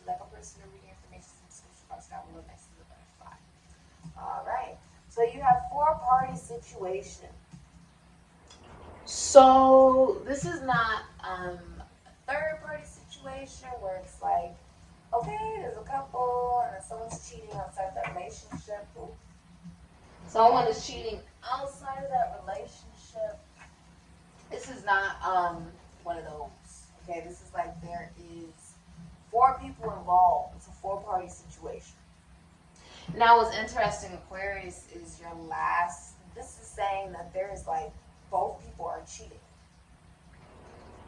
like a personal reading information in the description box down below next to the butterfly. Alright. So you have 4-party situation. So this is not a third-party situation where it's like, okay, there's a couple and then someone's cheating outside that relationship. Someone is cheating outside of that relationship. This is not one of those. Okay, this is like there is 4 people involved. It's a 4-party situation. Now what's interesting, Aquarius, is your last, this is saying that there is like both people are cheating.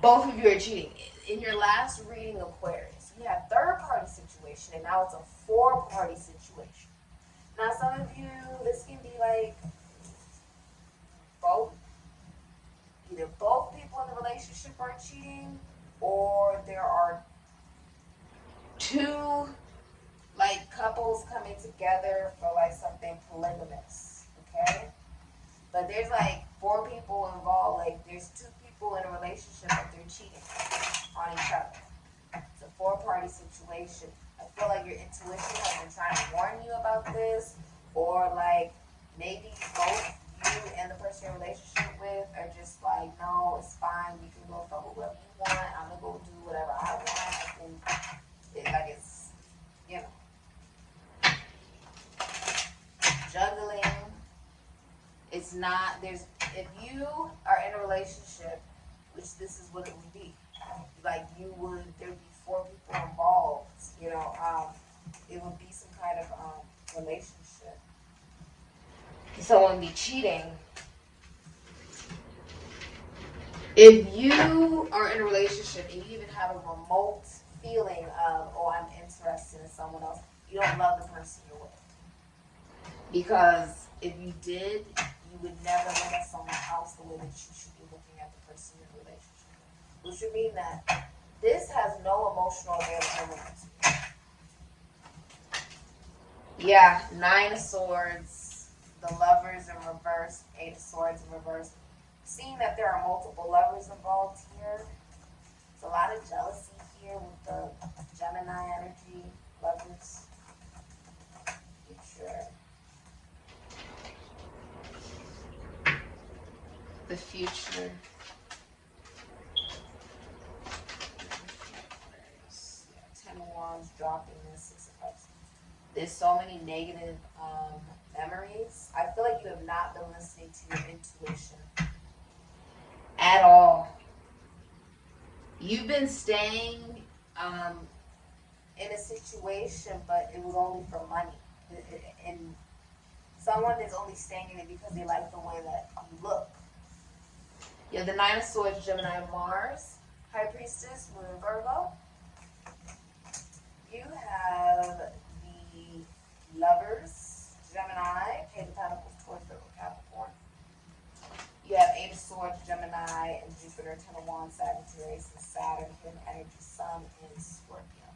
Both of you are cheating. In your last reading, Aquarius, you had 3rd-party situation, and now it's a 4-party situation. Now, some of you, this can be like both. Either both people in the relationship are cheating, or there are 2 like couples coming together for like something polygamous. Okay? But there's like 4 people involved. Like there's 2 people in a relationship but they're cheating on each other. It's a 4-party situation. I feel like your intuition has been trying to warn you about this, or like maybe both you and the person you're in a relationship with are just like, no, it's fine. You can go fuck with whatever you want. I'm gonna go do whatever I want. Like it's, you know, juggling. It's not, there's, if you are in a relationship, which this is what it would be, like you would, there'd be 4 people involved, you know, it would be some kind of relationship. Someone be cheating. If you are in a relationship and you even have a remote feeling of, oh, I'm interested in someone else, you don't love the person you're with. Because if you did, you would never look at someone else the way that you should be looking at the person you're in a relationship with. Which would mean that this has no emotional availability. Yeah, 9 of Swords, the Lovers in reverse, 8 of Swords in reverse. Seeing that there are multiple lovers involved here, there's a lot of jealousy here with the Gemini energy, lovers. Future. The future. 10 of Wands dropping this 6 of Cups. There's so many negative memories. I feel like you have not been listening to your intuition at all. You've been staying in a situation, but it was only for money. And someone is only staying in it because they like the way that you look. You have the 9 of Swords, Gemini, Mars, High Priestess, Moon, and Virgo. You have the Lovers, Gemini, Page of Pentacles, Taurus, Virgo, Capricorn. You have 8 of Swords, Gemini, and Jupiter, 10 of Wands, Sagittarius, and Saturn, hidden energy, Sun, and Scorpio.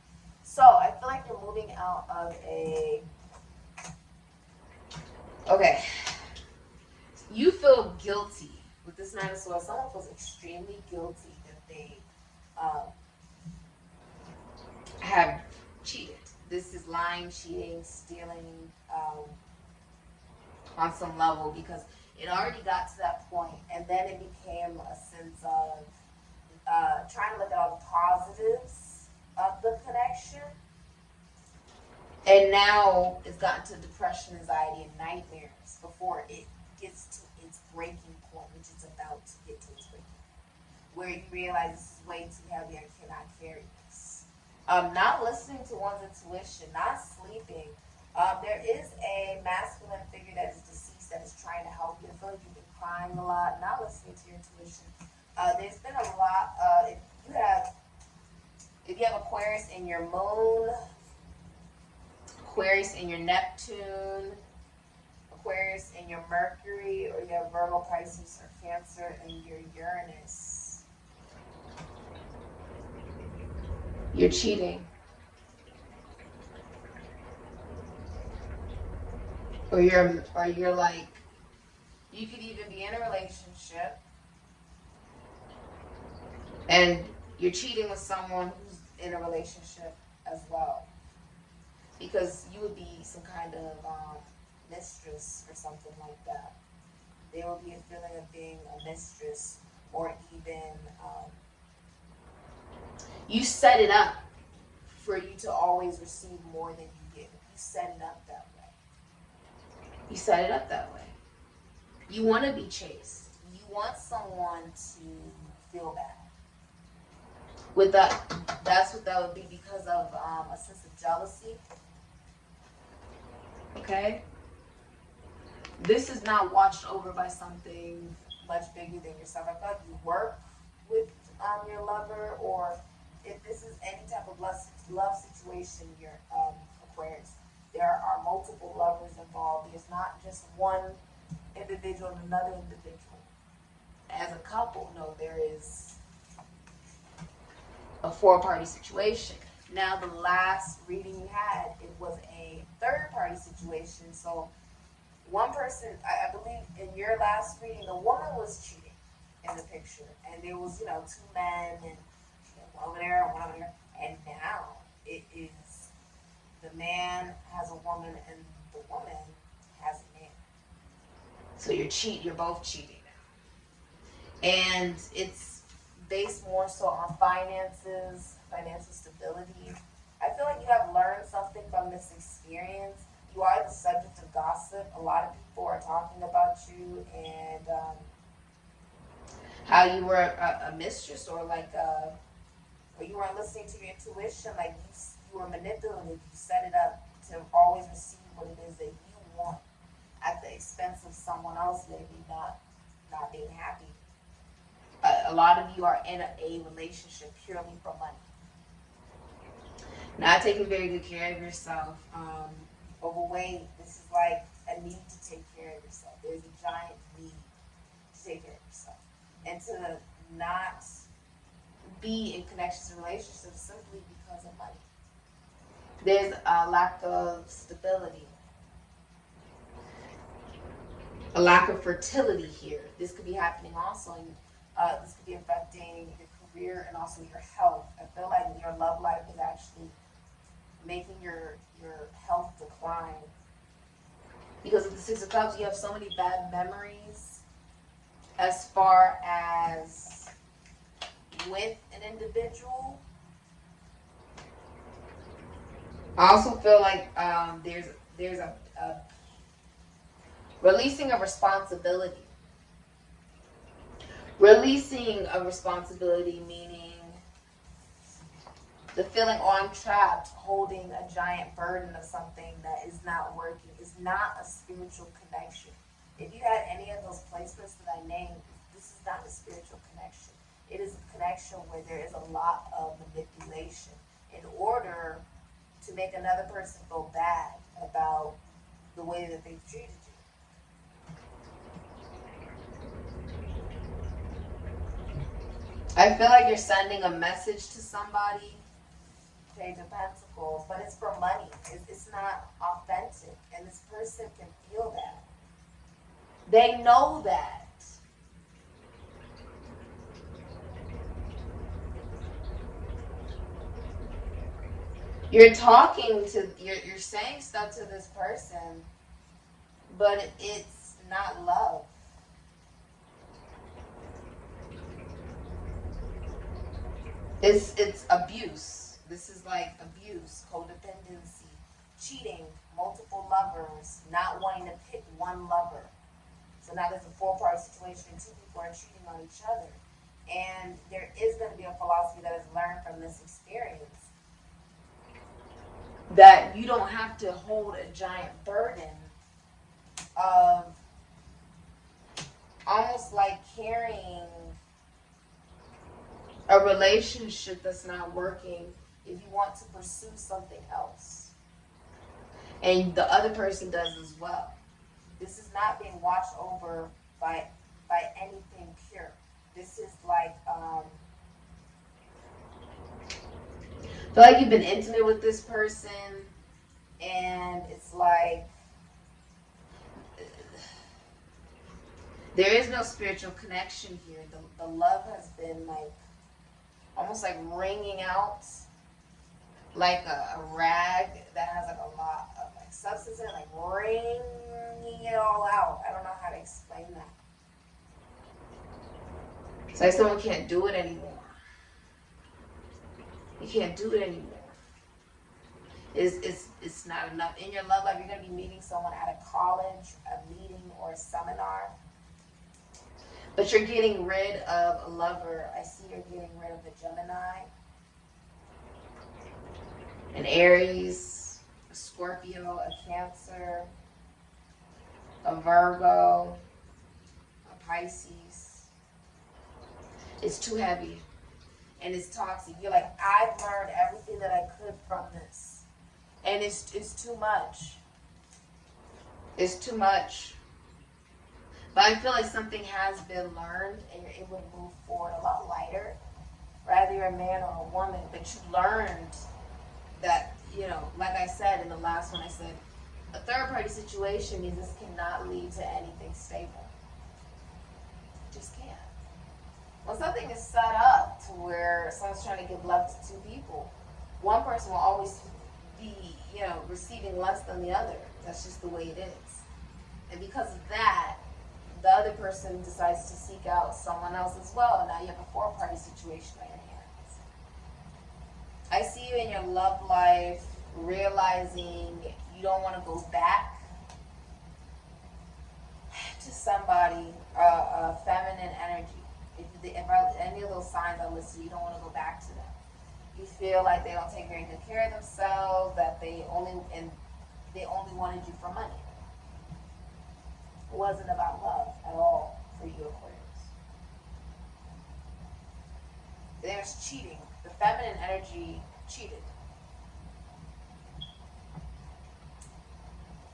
So I feel like you're moving out of a... Okay. You feel guilty. With this 9 of Swords, someone feels extremely guilty that they have cheated. This is lying, cheating, stealing on some level, because it already got to that point, and then it became a sense of trying to look at all the positives of the connection, and now it's gotten to depression, anxiety, and nightmares before it gets to its breaking point, which it's about to get to its breaking point, where you realize this is way too heavy, I cannot carry this. Not listening to one's intuition, not sleeping. There is a masculine figure that is deceased that is trying to help you. I feel like you've been crying a lot, not listening to your intuition. There's been a lot. If you have Aquarius in your moon, Aquarius in your Neptune, Aquarius in your Mercury, or you have Virgo, Pisces, or Cancer in your Uranus, you're cheating. Or you're like, you could even be in a relationship and you're cheating with someone who's in a relationship as well. Because you would be some kind of mistress or something like that. There will be a feeling of being a mistress, or even you set it up for you to always receive more than you give. You set it up that way. You set it up that way. You want to be chased. You want someone to feel bad. With that, that's what that would be, because of a sense of jealousy. Okay? This is not watched over by something much bigger than yourself. I feel like you work with your lover, or if this is any type of love situation, your Aquarius, there are multiple lovers involved. There's not just one individual and another individual. As a couple, no, there is a four-party situation. Now, the last reading you had, it was a third-party situation. So, one person, I believe in your last reading, the woman was cheating in the picture. And there was, 2 men, and one over there, one over there. And now, it is the man has a woman, and the woman has a man. So you're both cheating now. And it's based more so on finances, financial stability. I feel like you have learned something from this experience. You are the subject of gossip. A lot of people are talking about you, and how you were a mistress, or or you weren't listening to your intuition. Like you were manipulative. You set it up to always receive what it is that you want at the expense of someone else, maybe not being happy. A lot of you are in a relationship purely for money. Not taking very good care of yourself. Overweight, this is like a need to take care of yourself. There's a giant need to take care of yourself. And to not be in connections and relationships simply because of money. There's a lack of stability. A lack of fertility here. This could be happening also. This could be affecting your career and also your health. I feel like your love life is actually making your health decline. Because of the Six of Cups, you have so many bad memories as far as with an individual. I also feel like there's a releasing of responsibility. Releasing of responsibility, meaning the feeling, I'm trapped, holding a giant burden of something that is not working. It's not a spiritual connection. If you had any of those placements that I named, this is not a spiritual connection. It is a connection where there is a lot of manipulation in order to make another person feel bad about the way that they've treated you. I feel like you're sending a message to somebody, Page of Pentacles, but it's for money. It's not authentic, and this person can feel that. They know that. You're talking to, you're saying stuff to this person, but it's not love. It's abuse. This is like abuse, codependency, cheating, multiple lovers, not wanting to pick one lover. So now there's a four-party situation and 2 people are cheating on each other. And there is going to be a philosophy that is learned from this experience, that you don't have to hold a giant burden of almost like carrying a relationship that's not working if you want to pursue something else. And the other person does as well. This is not being watched over by anything pure. This is like, I feel like you've been intimate with this person, and it's like there is no spiritual connection here. The love has been like almost like ringing out, like a rag that has like a lot of like substance in it, like wringing it all out. I don't know how to explain that. It's like someone can't do it anymore. You can't do it anymore. It's not enough. In your love life, you're going to be meeting someone at a college, a meeting, or a seminar. But you're getting rid of a lover. I see you're getting rid of a Gemini, an Aries, a Scorpio, a Cancer, a Virgo, a Pisces. It's too heavy and it's toxic. You're like, I've learned everything that I could from this. And it's too much. It's too much. But I feel like something has been learned and you're able to move forward a lot lighter. Whether you're a man or a woman, but you learned that, you know, like I said in the last one, I said, a third party situation means this cannot lead to anything stable. It just can't. When something is set up to where someone's trying to give love to two people, one person will always be, you know, receiving less than the other. That's just the way it is. And because of that, the other person decides to seek out someone else as well, and now you have a four-party situation on your hands. I see you in your love life realizing you don't want to go back to somebody, feminine energy. If any of those signs are listed, you don't want to go back to them. You feel like they don't take very good care of themselves, that they only wanted you for money. It wasn't about love at all for you, Aquarius. There's cheating. The feminine energy cheated.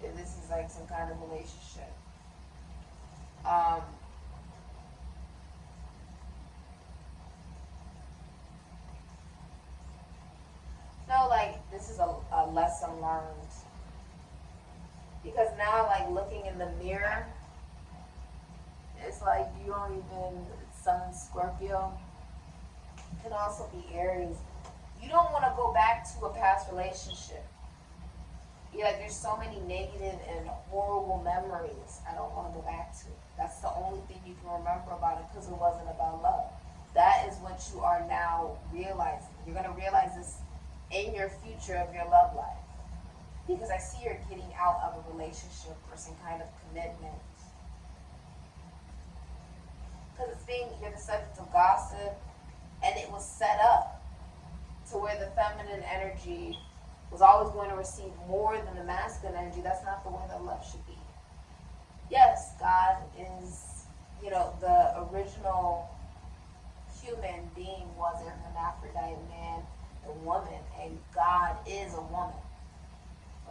If this is like some kind of relationship. No, like this is a lesson learned. Because now, like, looking in the mirror, it's like you don't even, Sun, Scorpio, can also be Aries. You don't want to go back to a past relationship. You're like, there's so many negative and horrible memories. I don't want to go back to it. That's the only thing you can remember about it because it wasn't about love. That is what you are now realizing. You're going to realize this in your future of your love life. Because I see you're getting out of a relationship or some kind of commitment. Because you're the subject of gossip, and it was set up to where the feminine energy was always going to receive more than the masculine energy. That's not the way that love should be. Yes, God is, you know, the original human being was an hermaphrodite, man and woman, and God is a woman.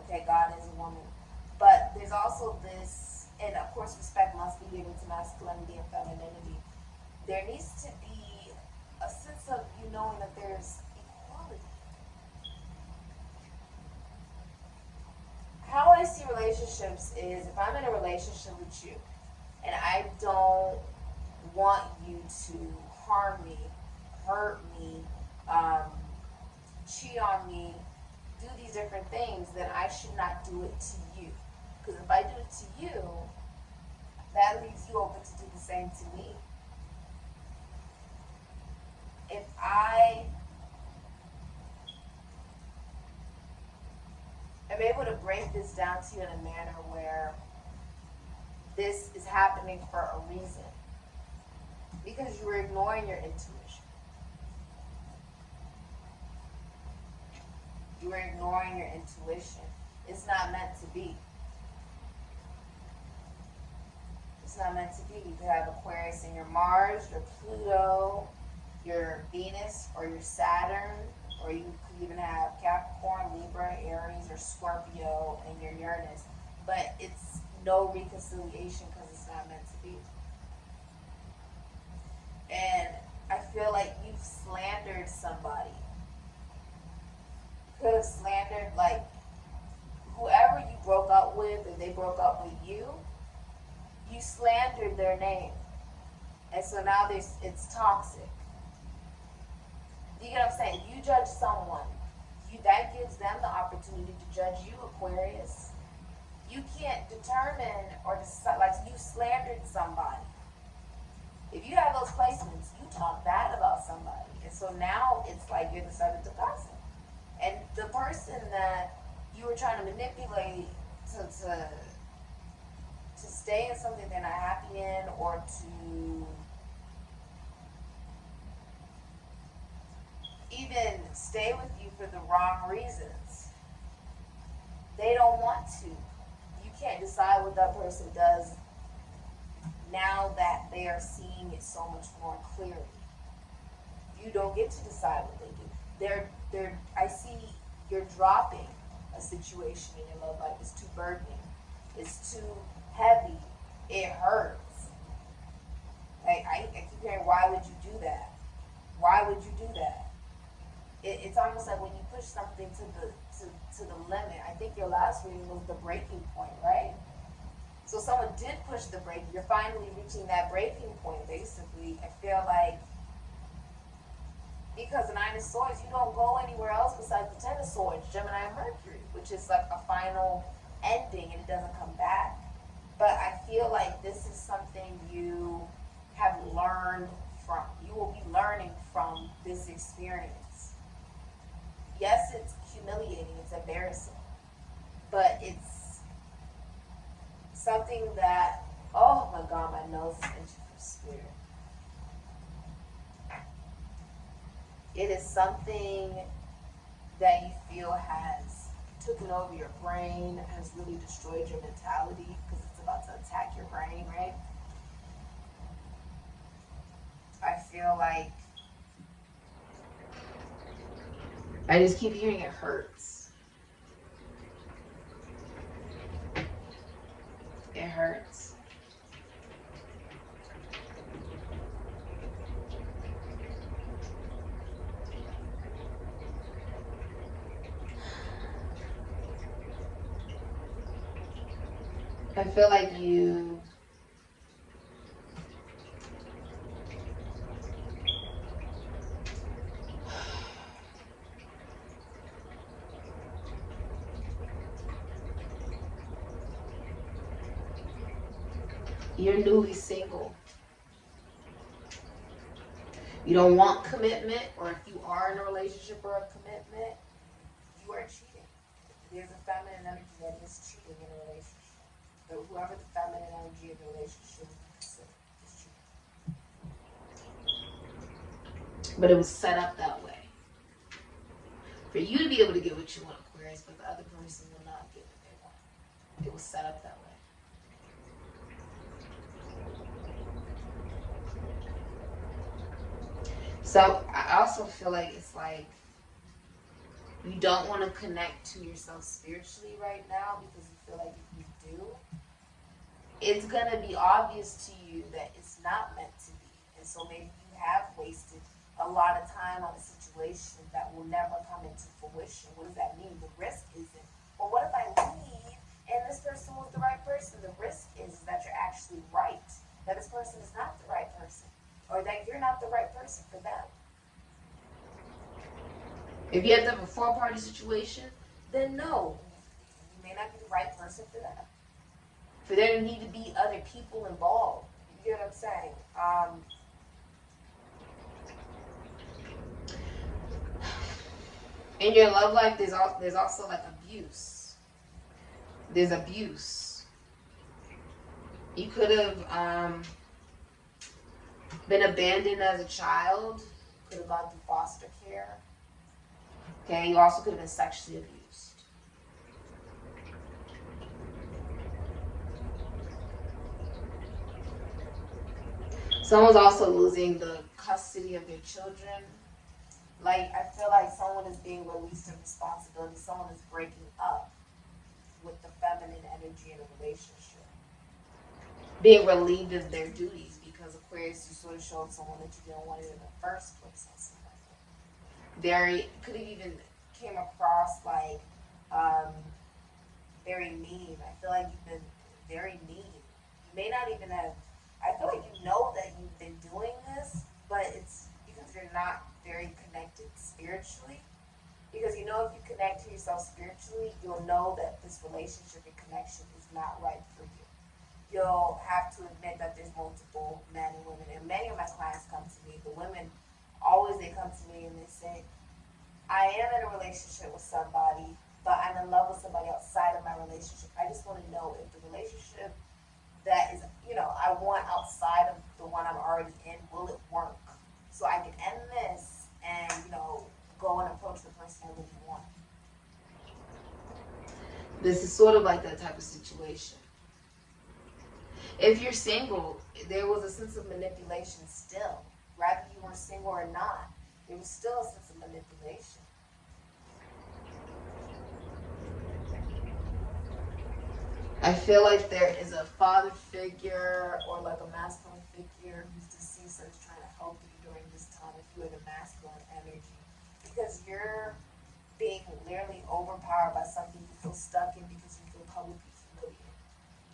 Okay, God is a woman. But there's also this, and of course respect must be given to masculinity and femininity. There needs to be a sense of you knowing that there's equality. How I see relationships is if I'm in a relationship with you and I don't want you to harm me, hurt me, cheat on me, do these different things, then I should not do it to you. Because if I do it to you, that leaves you open to do the same to me. If I am able to break this down to you in a manner where this is happening for a reason, because you were ignoring your intuition. You were ignoring your intuition. It's not meant to be. It's not meant to be. You could have Aquarius in your Mars, your Pluto, your Venus, or your Saturn, or you could even have Capricorn, Libra, Aries, or Scorpio in your Uranus. But it's no reconciliation because it's not meant to be. And I feel like you've slandered somebody. Could have slandered, like, whoever you broke up with, or they broke up with you, you slandered their name. And so now it's toxic. You get what I'm saying? You judge someone. That opportunity to judge you, Aquarius. You can't determine or decide, like you slandered somebody. If you have those placements, you talk bad about somebody. And so now it's like you're the subject of gossip. And the person that you were trying to manipulate to stay in something they're not happy in, or to even stay with you for the wrong reasons, they don't want to. You can't decide what that person does now that they are seeing it so much more clearly. You don't get to decide what they do. I see you're dropping a situation in your love life. It's too burdening. It's too heavy. It hurts. I keep hearing, why would you do that? Why would you do that? It's almost like when you push something to the limit. I think your last reading was the breaking point, right? So someone did push the break. You're finally reaching that breaking point, basically. I feel like, because the Nine of Swords, you don't go anywhere else besides the Ten of Swords, Gemini and Mercury, which is like a final ending and it doesn't come back. But I feel like this is something you have learned from. You will be learning from this experience. Yes, it's humiliating, it's embarrassing, but it's something that, oh my God, my nose is itchy for spirit. It is something that you feel has taken over your brain, has really destroyed your mentality, because it's about to attack your brain, right? I feel like I just keep hearing it hurts. It hurts. I feel like you're newly single. You don't want commitment, or if you are in a relationship or a commitment, you are cheating. There's a feminine energy that is cheating in a relationship. But whoever the feminine energy in the relationship is cheating. But it was set up that way. For you to be able to get what you want, Aquarius, but the other person will not get what they want. It was set up that way. So I also feel like it's like you don't want to connect to yourself spiritually right now, because you feel like if you do, it's going to be obvious to you that it's not meant to be. And so maybe you have wasted a lot of time on a situation that will never come into fruition. What does that mean? The risk isn't, well, what if I leave and this person was the right person? The risk is that you're actually right, that this person is not the right person, or that you're not the right person for them. If you have to have a four-party situation, then no, you may not be the right person for them. For there to need to be other people involved. You get what I'm saying? In your love life, there's also like abuse. There's abuse. You could have been abandoned as a child. Could have gone through foster care. Okay, you also could have been sexually abused. Someone's also losing the custody of their children. Like, I feel like someone is being released of responsibility. Someone is breaking up with the feminine energy in a relationship. Being relieved of their duties, because Aquarius, you sort of showed someone that you didn't want it in the first place. Very, could have even came across like very mean. I feel like you've been very mean. You may not even have, I feel like you know that you've been doing this, but it's because you're not very connected spiritually. Because you know, if you connect to yourself spiritually, you'll know that this relationship and connection is not right for you. You'll have to admit that there's multiple men and women. And many of my clients come to me, the women, always they come to me and they say, I am in a relationship with somebody, but I'm in love with somebody outside of my relationship. I just want to know if the relationship that is, you know, I want outside of the one I'm already in, will it work? So I can end this and, you know, go and approach the person I really want. This is sort of like that type of situation. If you're single, there was a sense of manipulation still. Whether you were single or not, there was still a sense of manipulation. I feel like there is a father figure or like a masculine figure who's deceased that's trying to help you during this time if you have a masculine energy. Because you're being literally overpowered by something you feel stuck in because you feel publicly humiliated.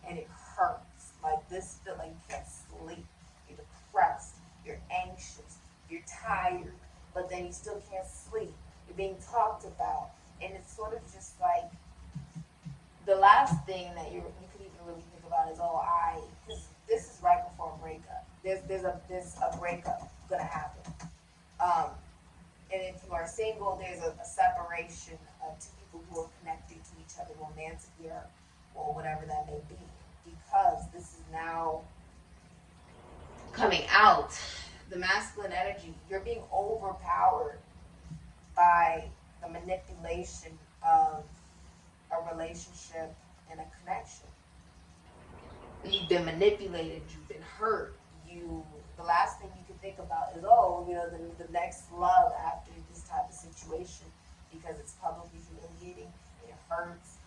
And it hurts. Like this feeling, you can't sleep. You're depressed. You're anxious. You're tired. But then you still can't sleep. You're being talked about. And it's sort of just like, the last thing that you could even really think about is, because this is right before a breakup. There's a breakup gonna happen. And if you are single, there's a separation of two people who are connecting to each other romantically or whatever that may be. Because this is now coming out. The masculine energy, you're being overpowered by the manipulation of a relationship and a connection. You've been manipulated, you've been hurt. The last thing you can think about is, the next love after this type of situation, because it's publicly humiliating, it hurts.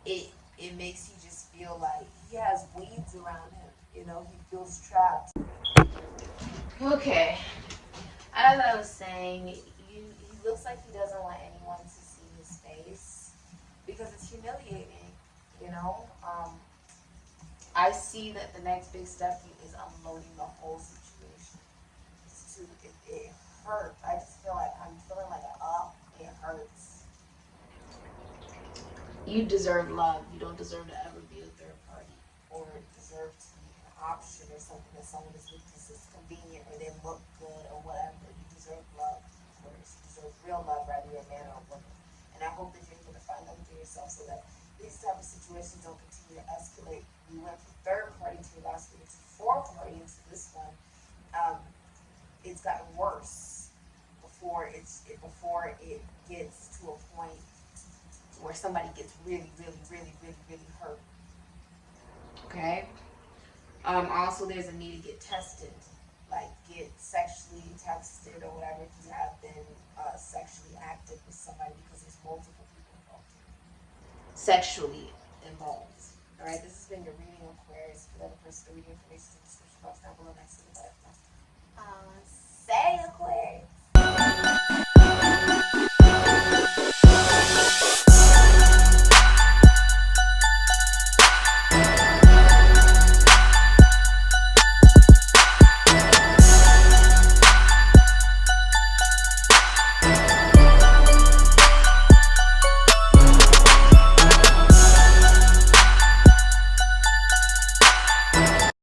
It makes you just feel like he has weeds around him, he feels trapped. Okay. As I was saying, he looks like he doesn't want anyone to see his face because it's humiliating, I see that the next big step is unloading the whole situation. It hurts. I just feel like I'm feeling like it hurts. You deserve love. You don't deserve to ever be a third party or deserve to be an option or something that someone is with because it's convenient or they look good or whatever. You deserve love, of course. You deserve real love, whether you're a man or a woman. And I hope that you're able to find that within yourself so that these type of situations don't continue to escalate. You went from third party to your last week to fourth party into this one. It's gotten worse before it gets to a point where somebody gets really, really, really, really, really hurt. Okay. Also, there's a need to get tested, like get sexually tested or whatever if you have been sexually active with somebody, because there's multiple people involved here. Sexually involved. All right. This has been your reading, Aquarius. If you have a person to read information in the description box down below next to the button.